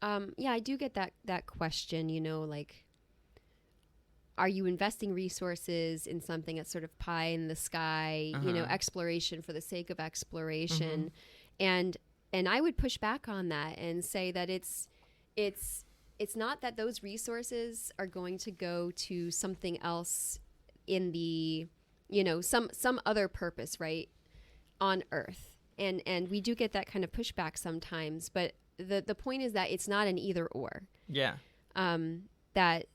Yeah, I do get that question, like, are you investing resources in something that's sort of pie in the sky, Uh-huh. exploration for the sake of Mm-hmm. exploration? And I would push back on that and say that it's it's not that those resources are going to go to something else in the, some other purpose, right, on Earth. And we do get that kind of pushback sometimes, but the point is that it's not an either or. Yeah. That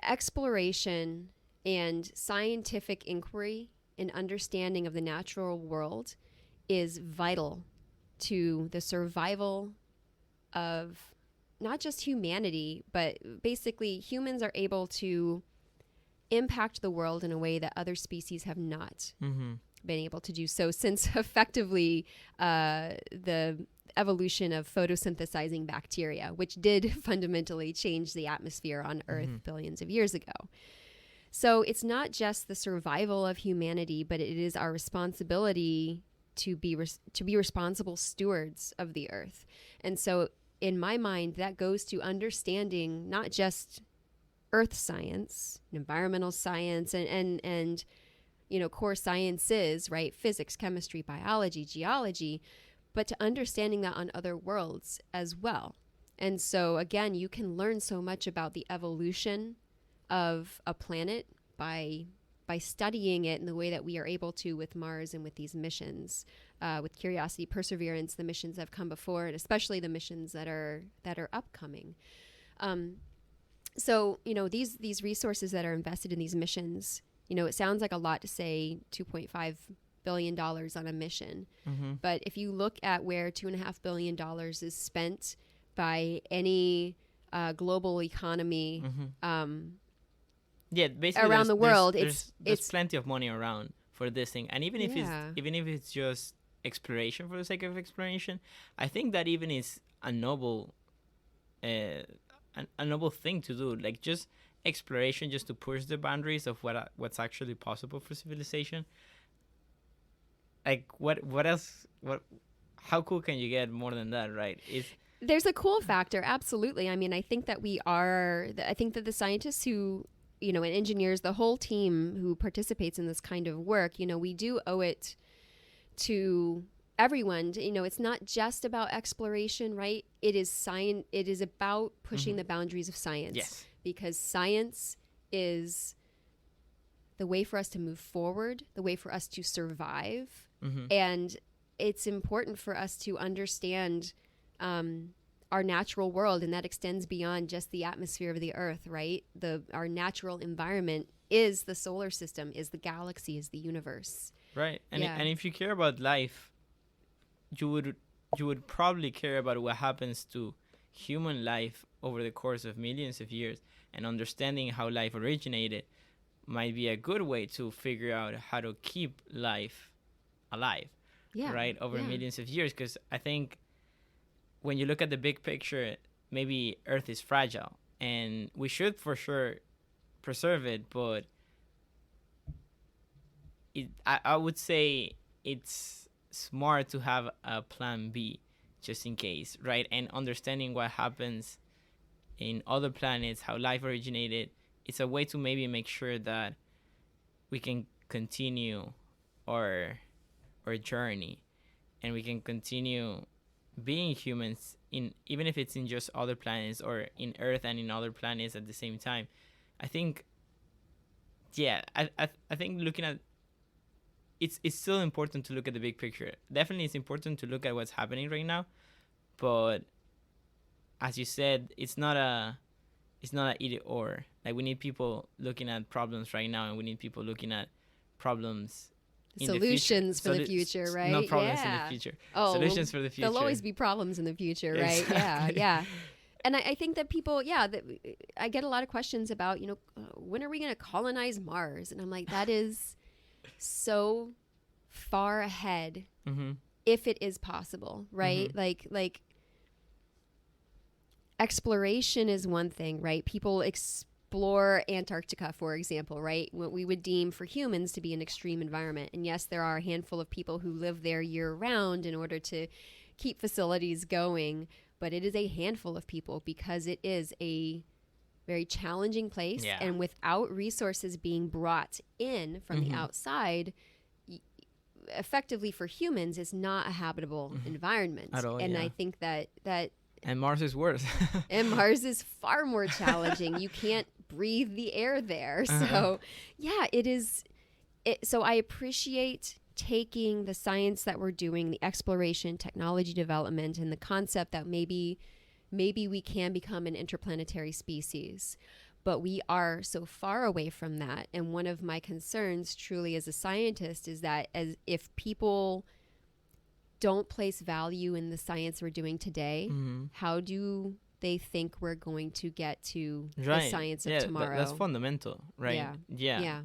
exploration and scientific inquiry and understanding of the natural world is vital to the survival of not just humanity, but basically humans are able to impact the world in a way that other species have not Mm-hmm. been able to do so since effectively the evolution of photosynthesizing bacteria, which did fundamentally change the atmosphere on Earth Mm-hmm. billions of years ago. So it's not just the survival of humanity, but it is our responsibility to be responsible stewards of the Earth. And so, in my mind, that goes to understanding not just earth science, environmental science, and core sciences, right? Physics, chemistry, biology, geology, but to understanding that on other worlds as well. And so, again, you can learn so much about the evolution of a planet by studying it in the way that we are able to with Mars and with these missions, with Curiosity, Perseverance, the missions that have come before, and especially the missions that are upcoming. Um, so these resources that are invested in these missions, it sounds like a lot to say $2.5 billion on a mission, Mm-hmm. but if you look at where $2.5 billion is spent by any global economy Mm-hmm. Yeah, basically around there's the there's world, there's there's it's plenty of money around for this thing. And yeah. even if it's just exploration for the sake of exploration, I think that even is a noble uh a noble thing to do. Like just exploration just to push the boundaries of what's actually possible for civilization. Like what else what how cool can you get more than that, right? It's There's a cool factor, absolutely. I mean, I think that I think that the scientists who, and engineers, the whole team who participates in this kind of work, we do owe it to everyone. It's not just about exploration, right? It is science. It is about pushing mm-hmm. the boundaries of science, Yes. because science is the way for us to move forward, the way for us to survive, Mm-hmm. and it's important for us to understand our natural world, and that extends beyond just the atmosphere of the Earth, right? Our natural environment is the solar system, is the galaxy, is the universe. Right. Yeah. And if you care about life, you would probably care about what happens to human life over the course of millions of years, and understanding how life originated might be a good way to figure out how to keep life alive, Yeah. right, over Yeah. millions of years. Because I think when you look at the big picture, maybe Earth is fragile and we should for sure preserve it, but I would say it's smart to have a plan B just in case, right? And understanding what happens in other planets, how life originated, it's a way to maybe make sure that we can continue our journey, and we can continue being humans in, even if it's in just other planets or in Earth and in other planets at the same time. I think, yeah, I think looking at it's still important to look at the big picture. Definitely, it's important to look at what's happening right now, but as you said, it's not a either or. Like we need people looking at problems right now, and we need people looking at problems in the future. Solutions for the future, No right? problems in the Yeah. future. Oh, well, Solutions for the there'll future. always be problems in the future, right? Yeah. Exactly. Yeah. And I think that people, yeah, that I get a lot of questions about, when are we going to colonize Mars? And I'm like, that is so far ahead, Mm-hmm. if it is possible, right? Mm-hmm. Like exploration is one thing, right? People explore Antarctica, for example, right? What we would deem for humans to be an extreme environment. And yes, there are a handful of people who live there year round in order to keep facilities going. but it is a handful of people because it is a very challenging place. Yeah. And without resources being brought in from the outside, effectively for humans, it's not a habitable environment. At all, and yeah. I think that And Mars is worse. and Mars is far more challenging. You can't breathe the air there. So yeah, it is. So I appreciate taking the science that we're doing, the exploration, technology development, and the concept that maybe we can become an interplanetary species. But we are so far away from that. And one of my concerns truly as a scientist is that if people don't place value in the science we're doing today, how do they think we're going to get to the science of tomorrow? That's fundamental, right? Yeah.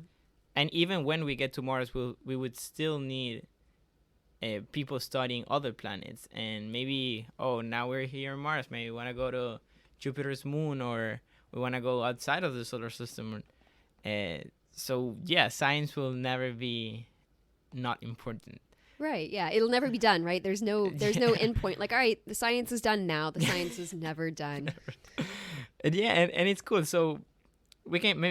And even when we get to Mars, we would still need people studying other planets. And maybe, now we're here on Mars. Maybe we want to go to Jupiter's moon, or we want to go outside of the solar system. So, yeah, science will never be not important. Right. Yeah. It'll never be done. Right. There's no end point. Like, all right, the science is done now. The science is never done. And it's cool. So maybe we